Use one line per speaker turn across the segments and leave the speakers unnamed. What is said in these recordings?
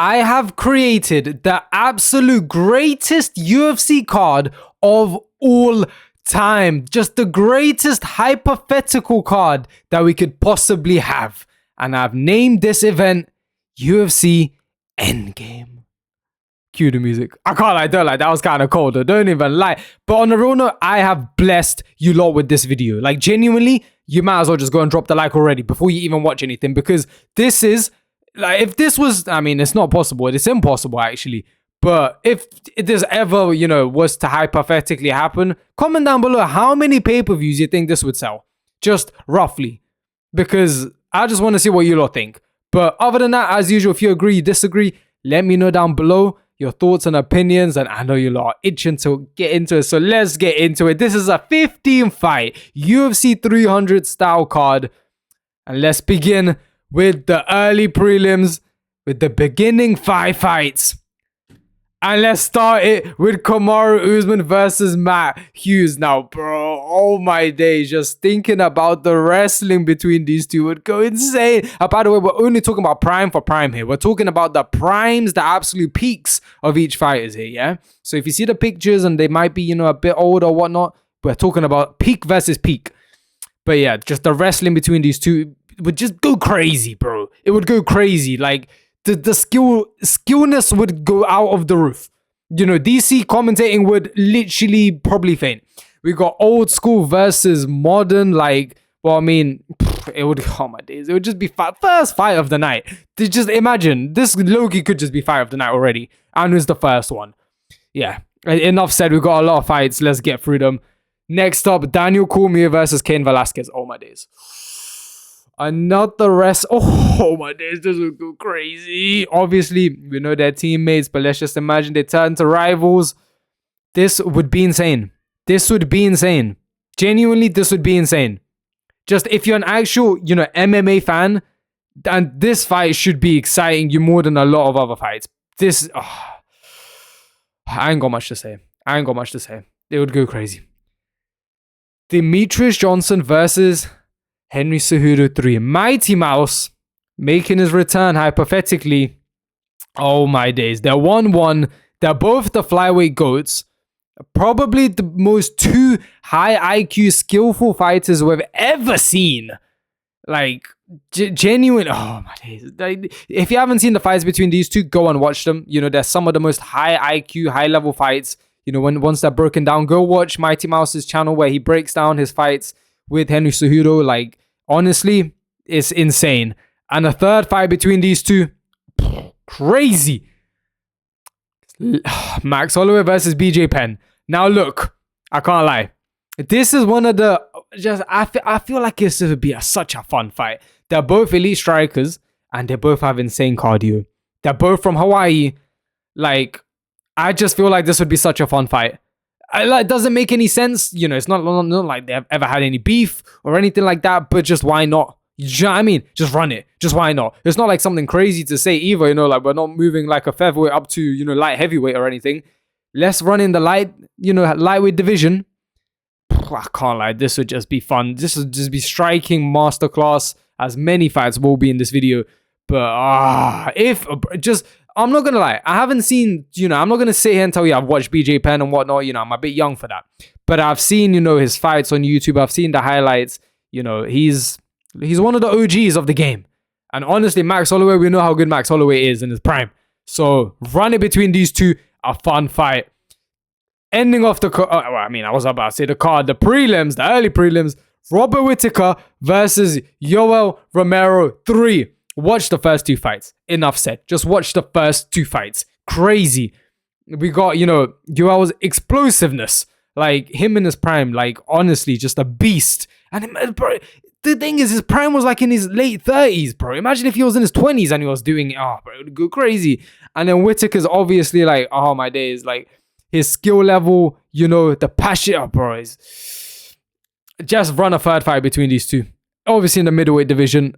I have created the absolute greatest UFC card of all time. Just the greatest hypothetical card that we could possibly have. And I've named this event UFC Endgame. Cue the music. I can't lie, don't lie. That was kind of cold. Don't even lie. But on the real note, I have blessed you lot with this video. Like, genuinely, you might as well just go and drop the like already before you even watch anything. Because this is, like, if this was, I mean, it's not possible. It's impossible, actually. But if this ever, was to hypothetically happen, comment down below how many pay-per-views you think this would sell. Just roughly. Because I just want to see what you lot think. But other than that, as usual, if you agree, you disagree, let me know down below your thoughts and opinions, and I know you lot are itching to get into it, so let's get into it. This is a 15-fight UFC 300 style card, and let's begin with the early prelims, with the beginning 5 fights. And let's start it with Kamaru Usman versus Matt Hughes. Now, bro, oh my days, just thinking about the wrestling between these two would go insane. By the way, we're only talking about prime for prime here. We're talking about the primes, the absolute peaks of each fighters here, yeah? So if you see the pictures and they might be, a bit old or whatnot, we're talking about peak versus peak. But yeah, just the wrestling between these two would just go crazy, bro. It would go crazy. Like, the skillness would go out of the roof. DC commentating would literally probably faint. We got old school versus modern. It would, oh my days, it would just be first fight of the night. Just imagine, this Loki could just be fight of the night already. And it's the first one. Yeah, enough said. We've got a lot of fights. Let's get through them. Next up, Daniel Cormier versus Cain Velasquez. Oh my days. Another rest. Oh my days, this would go crazy. Obviously, we know they're teammates, but let's just imagine they turn to rivals. This would be insane. This would be insane. Genuinely, this would be insane. Just if you're an actual, MMA fan, and this fight should be exciting you more than a lot of other fights. I ain't got much to say. It would go crazy. Demetrius Johnson versus Henry Cejudo 3. Mighty Mouse making his return hypothetically. Oh my days. They're 1-1. They're both the flyweight GOATs. Probably the most two high IQ skillful fighters we've ever seen. Like, genuine. Oh my days. Like, if you haven't seen the fights between these two, go and watch them. They're some of the most high IQ, high level fights. Once they're broken down, go watch Mighty Mouse's channel where he breaks down his fights with Henry Cejudo. Like, honestly, it's insane. And a third fight between these two, crazy. Max Holloway versus BJ Penn. Now look, I can't lie. This is one of the, I feel like this would be such a fun fight. They're both elite strikers and they both have insane cardio. They're both from Hawaii. Like, I just feel like this would be such a fun fight. It doesn't make any sense. It's not like they've ever had any beef or anything like that, but just why not? You know what I mean? Just run it. Just why not? It's not like something crazy to say either, like we're not moving like a featherweight up to, light heavyweight or anything. Let's run in the lightweight division. I can't lie. This would just be fun. This would just be striking masterclass, as many fights will be in this video. But I'm not gonna lie. I haven't seen, I'm not gonna sit here and tell you I've watched BJ Penn and whatnot. I'm a bit young for that. But I've seen, his fights on YouTube. I've seen the highlights. He's one of the OGs of the game. And honestly, Max Holloway, we know how good Max Holloway is in his prime. So run it between these two, a fun fight. Ending off the I was about to say the card, the prelims, the early prelims. Robert Whittaker versus Yoel Romero 3. Watch the first 2 fights. Enough said. Just watch the first 2 fights. Crazy. We got, Yoel's explosiveness. Like, him in his prime, like, honestly, just a beast. And, bro, the thing is, his prime was, like, in his late 30s, bro. Imagine if he was in his 20s and he was doing it. Oh, bro, it would go crazy. And then Whittaker's obviously, like, oh, my days. Like, his skill level, the passion. Oh, bro, just run a third fight between these two. Obviously, in the middleweight division.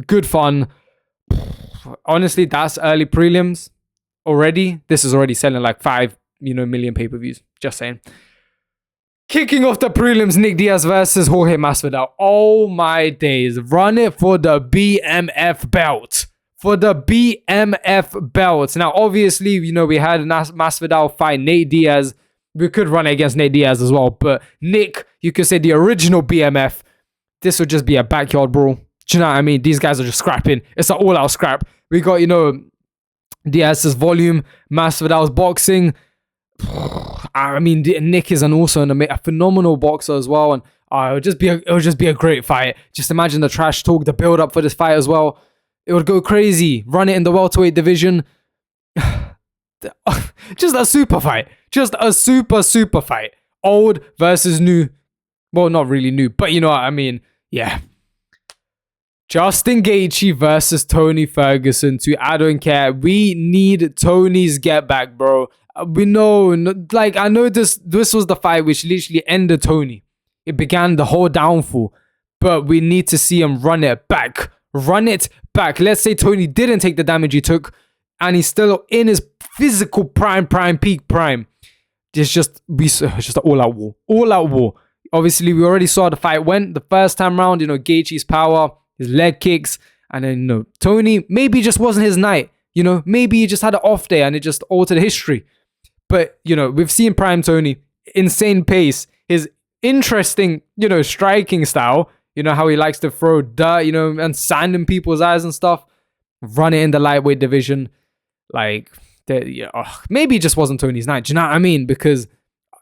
Good fun. Honestly, that's early prelims already. This is already selling like 5 million pay-per-views. Just saying. Kicking off the prelims, Nick Diaz versus Jorge Masvidal. Oh my days. Run it for the BMF belt. for the BMF belts. Now, obviously, we had Masvidal fight Nate Diaz. We could run it against Nate Diaz as well. But Nick, you could say the original BMF, this would just be a backyard brawl. Do you know what I mean? These guys are just scrapping. It's an all-out scrap. We got, Diaz's volume, Masvidal's boxing. I mean, Nick is also a phenomenal boxer as well. And it would just be a great fight. Just imagine the trash talk, the build-up for this fight as well. It would go crazy. Run it in the welterweight division. Just a super fight. Just a super fight. Old versus new. Well, not really new, but you know what I mean. Yeah. Justin Gaethje versus Tony Ferguson. I don't care. We need Tony's get back, bro. We know, I know this was the fight which literally ended Tony. It began the whole downfall. But we need to see him run it back. Run it back. Let's say Tony didn't take the damage he took, and he's still in his physical peak prime. It's just an all-out war. All-out war. Obviously, we already saw the fight went the first time round. Gaethje's power, his leg kicks, and then Tony maybe just wasn't his night. Maybe he just had an off day and it just altered history. But we've seen prime Tony, insane pace, his interesting striking style. How he likes to throw dirt, and sand in people's eyes and stuff. Run it in the lightweight division, maybe it just wasn't Tony's night. Do you know what I mean? Because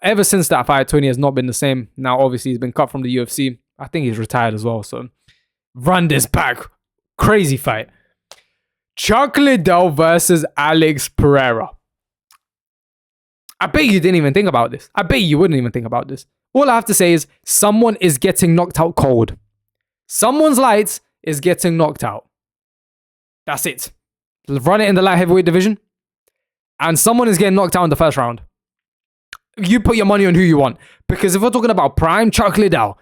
ever since that fight, Tony has not been the same. Now, obviously, he's been cut from the UFC. I think he's retired as well. So, run this back. Crazy fight. Chuck Liddell versus Alex Pereira. I bet you didn't even think about this. I bet you wouldn't even think about this. All I have to say is someone is getting knocked out cold. Someone's lights is getting knocked out. That's it. Run it in the light heavyweight division. And someone is getting knocked out in the first round. You put your money on who you want. Because if we're talking about prime Chuck Liddell,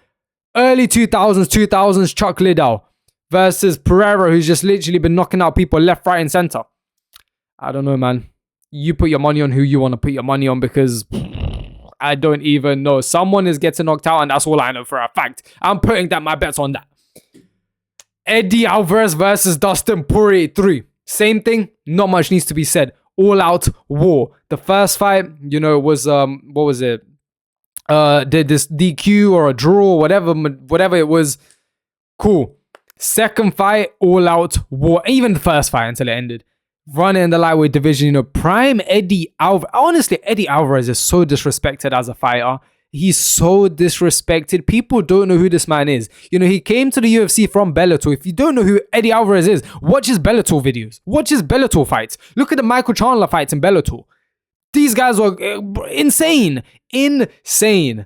early 2000s Chuck Liddell versus Pereira, who's just literally been knocking out people left, right, and center. I don't know, man. You put your money on who you want to put your money on, because I don't even know. Someone is getting knocked out, and that's all I know for a fact. I'm putting my bets on that. Eddie Alvarez versus Dustin Poirier 3. Same thing. Not much needs to be said. All out war. The first fight, was what was it? Did this DQ or a draw, whatever it was. Cool. Second fight, all out war. Even the first fight until it ended. Run it in the lightweight division. Prime Eddie Alvarez. Honestly, Eddie Alvarez is so disrespected as a fighter. He's so disrespected. People don't know who this man is. He came to the UFC from Bellator. If you don't know who Eddie Alvarez is, watch his Bellator videos. Watch his Bellator fights. Look at the Michael Chandler fights in Bellator. These guys were insane. Insane.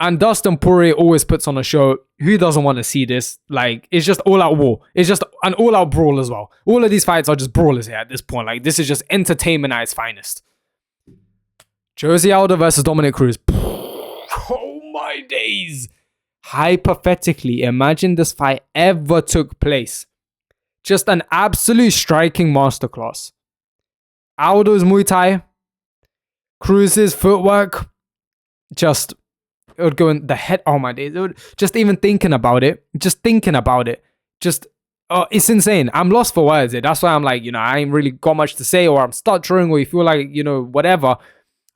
And Dustin Poirier always puts on a show. Who doesn't want to see this? It's just all-out war. It's just an all-out brawl as well. All of these fights are just brawlers here at this point. This is just entertainment at its finest. Jose Aldo versus Dominic Cruz. Oh my days. Hypothetically, imagine this fight ever took place. Just an absolute striking masterclass. Aldo's Muay Thai. Cruz's footwork. It would go in the head. Oh my days. Just thinking about it. It's insane. I'm lost for words. That's why I'm I ain't really got much to say, or I'm stuttering, or you feel whatever.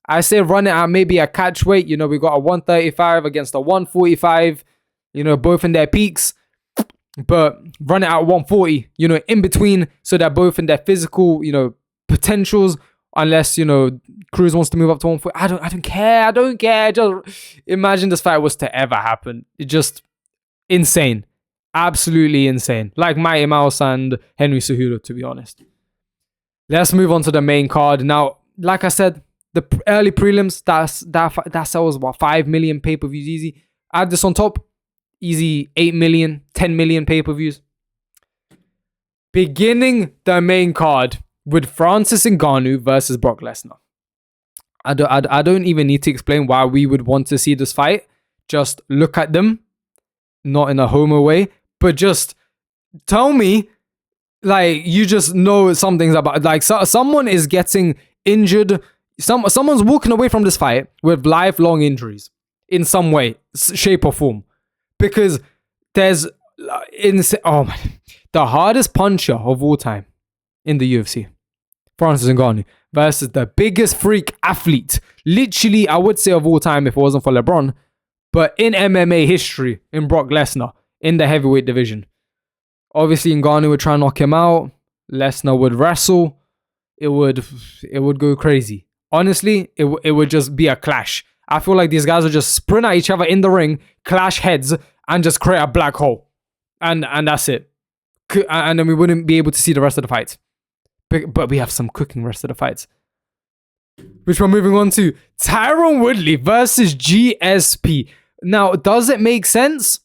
I say run it at maybe a catch weight. We got a 135 against a 145, both in their peaks. But run it at 140, in between, so they're both in their physical, potentials. Unless, Cruz wants to move up to 140. I don't care. Just imagine this fight was to ever happen. It's just insane. Absolutely insane. Like Mighty Mouse and Henry Cejudo, to be honest. Let's move on to the main card. Now, like I said, the early prelims, that sells, 5 million pay-per-views easy. Add this on top, easy 8 million, 10 million pay-per-views. Beginning the main card with Francis Ngannou versus Brock Lesnar. I don't even need to explain why we would want to see this fight. Just look at them, not in a homo way, but just tell me, you just know something's about, someone is getting injured. Someone's walking away from this fight with lifelong injuries in some way, shape or form, because there's the hardest puncher of all time in the UFC. Francis Ngannou versus the biggest freak athlete, literally, I would say of all time if it wasn't for LeBron, but in MMA history, in Brock Lesnar, in the heavyweight division. Obviously, Ngannou would try and knock him out. Lesnar would wrestle. It would go crazy. Honestly, it would just be a clash. I feel like these guys would just sprint at each other in the ring, clash heads, and just create a black hole. And that's it. And then we wouldn't be able to see the rest of the fights. But we have some cooking rest of the fights. Which we're moving on to. Tyron Woodley versus GSP. Now, does it make sense?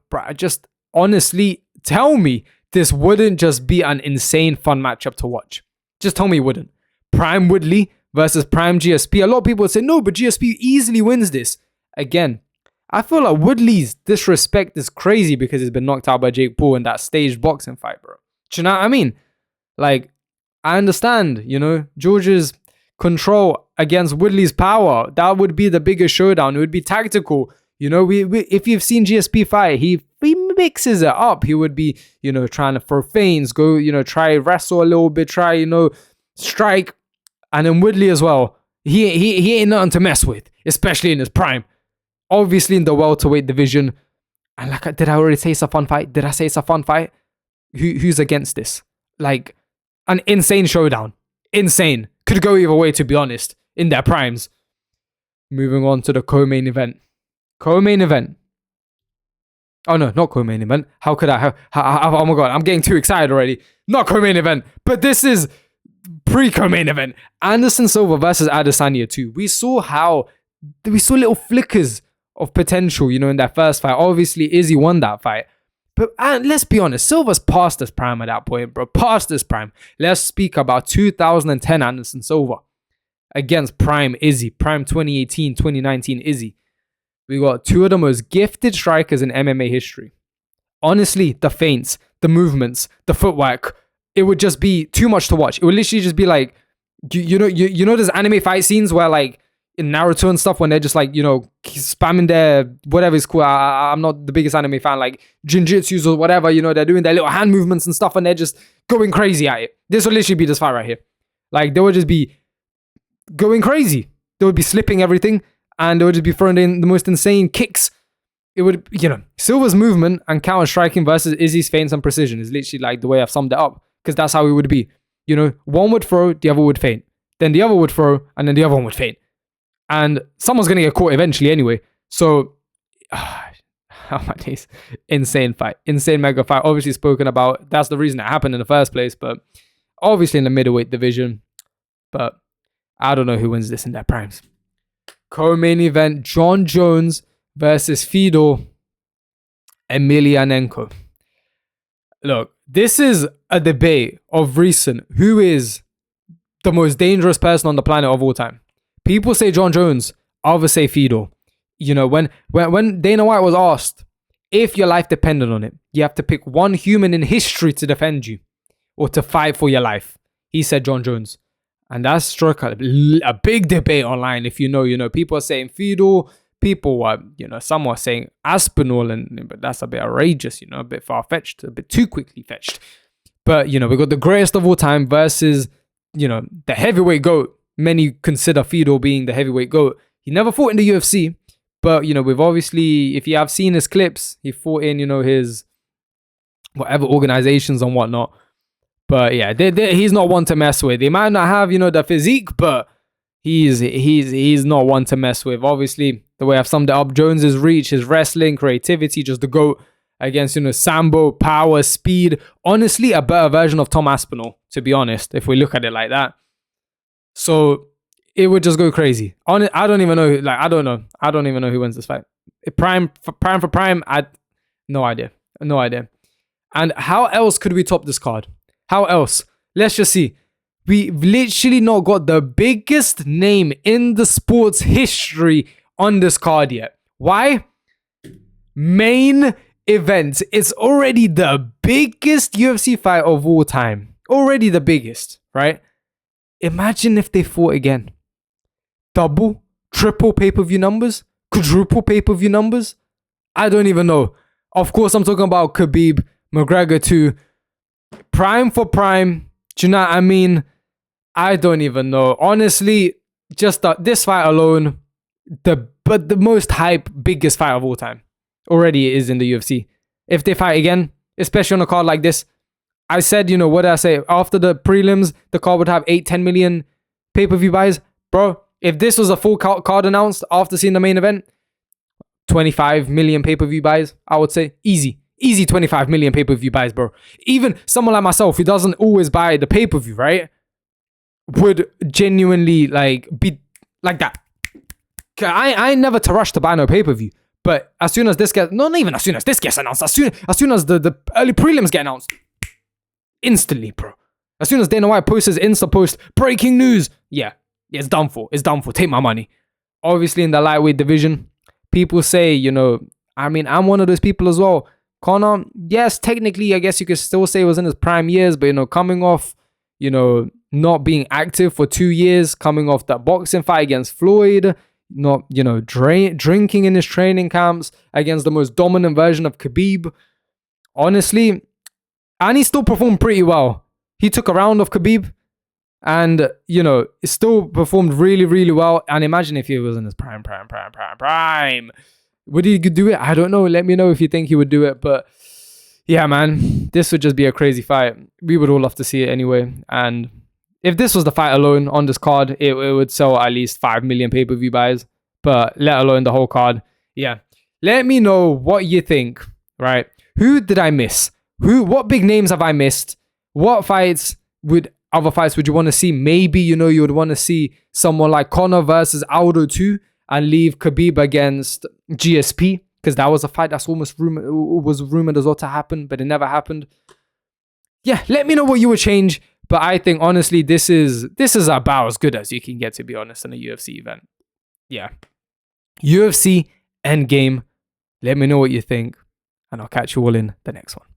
Bro, just honestly, tell me this wouldn't just be an insane fun matchup to watch. Just tell me it wouldn't. Prime Woodley versus Prime GSP. A lot of people would say, no, but GSP easily wins this. Again, I feel like Woodley's disrespect is crazy because he's been knocked out by Jake Paul in that staged boxing fight, bro. Do you know what I mean? Like, I understand, George's control against Woodley's power. That would be the biggest showdown. It would be tactical. We if you've seen GSP fight, he mixes it up. He would be, trying to throw feints, go, try wrestle a little bit, try, strike. And then Woodley as well. He ain't nothing to mess with, especially in his prime. Obviously in the welterweight division. And did I already say it's a fun fight? Did I say it's a fun fight? Who's against this? Like, an insane showdown. Insane. Could go either way, to be honest, in their primes. Moving on to the co-main event. Co-main event. Oh no, not co-main event. How could I? Oh my god, I'm getting too excited already. Not co-main event, but this is pre-co-main event. Anderson Silva versus Adesanya 2. We saw little flickers of potential, in that first fight. Obviously, Izzy won that fight. But let's be honest, Silva's past his prime at that point, bro. Past his prime. Let's speak about 2010 Anderson Silva against prime Izzy. Prime 2018, 2019 Izzy. We got two of the most gifted strikers in MMA history. Honestly, the feints, the movements, the footwork, it would just be too much to watch. It would literally just be like, you know those anime fight scenes where like in Naruto and stuff when they're just like, spamming their whatever it's called. I'm not the biggest anime fan, like Jinjutsus or whatever, they're doing their little hand movements and stuff and they're just going crazy at it. This would literally be this fight right here. Like they would just be going crazy. They would be slipping everything and they would just be throwing in the most insane kicks. It would, Silva's movement and counter striking versus Izzy's feints and precision is literally like the way I've summed it up because that's how it would be. One would throw, the other would feint. Then the other would throw and then the other one would feint. And someone's going to get caught eventually anyway. So, oh my days. Insane fight. Insane mega fight. Obviously spoken about. That's the reason it happened in the first place. But obviously in the middleweight division. But I don't know who wins this in their primes. Co-main event, John Jones versus Fedor Emelianenko. Look, this is a debate of recent. Who is the most dangerous person on the planet of all time? People say John Jones, others say Fedor. When Dana White was asked if your life depended on it, you have to pick one human in history to defend you or to fight for your life. He said John Jones. And that struck a big debate online. If people are saying Fedor, people are, some are saying Aspinall, but that's a bit outrageous, a bit far-fetched, a bit too quickly fetched. But, we got the greatest of all time versus, the heavyweight GOAT. Many consider Fedor being the heavyweight GOAT. He never fought in the UFC, but, we've obviously, if you have seen his clips, he fought in, his whatever organizations and whatnot. But yeah, he's not one to mess with. He might not have, the physique, but he's not one to mess with. Obviously, the way I've summed it up, Jones's reach, his wrestling, creativity, just the GOAT against, Sambo, power, speed. Honestly, a better version of Tom Aspinall, to be honest, if we look at it like that. So it would just go crazy. I don't even know. I don't know. I don't even know who wins this fight. Prime for prime. No idea. And how else could we top this card? How else? Let's just see. We've literally not got the biggest name in the sports history on this card yet. Why? Main event. It's already the biggest UFC fight of all time. Already the biggest, right? Imagine if they fought again. Double, triple pay-per-view numbers? Quadruple pay-per-view numbers? I don't even know. Of course, I'm talking about Khabib, McGregor 2. Prime for prime. Do you know what I mean? I don't even know. Honestly, just this fight alone, the most hype, biggest fight of all time already is in the UFC. If they fight again, especially on a card like this, I said, what did I say? After the prelims, the card would have 8-10 million pay-per-view buys. Bro, if this was a full card announced after seeing the main event, 25 million pay-per-view buys, I would say. Easy 25 million pay-per-view buys, bro. Even someone like myself who doesn't always buy the pay-per-view, right, would genuinely be like that. I never to rush to buy no pay-per-view. But as soon as this gets, not even as soon as this gets announced, as soon as the early prelims get announced, instantly, bro. As soon as Dana White posts his Insta post, breaking news, yeah, it's done for. It's done for. Take my money. Obviously, in the lightweight division, people say, I'm one of those people as well. Conor, yes, technically, I guess you could still say it was in his prime years, but, coming off, not being active for 2 years, coming off that boxing fight against Floyd, not, drinking in his training camps against the most dominant version of Khabib. Honestly, and he still performed pretty well. He took a round of Khabib and, still performed really, really well. And imagine if he was in his prime. Would he do it? I don't know. Let me know if you think he would do it. But yeah, man, this would just be a crazy fight. We would all love to see it anyway. And if this was the fight alone on this card, it would sell at least 5 million pay-per-view buys. But let alone the whole card. Yeah. Let me know what you think, right? Who did I miss? What big names have I missed? What other fights would you want to see? Maybe, you would want to see someone like Conor versus Aldo 2 and leave Khabib against GSP, because that was a fight that's almost rumored as well to happen, but it never happened. Yeah, let me know what you would change. But I think, honestly, this is about as good as you can get, to be honest, in a UFC event. Yeah. UFC Endgame. Let me know what you think, and I'll catch you all in the next one.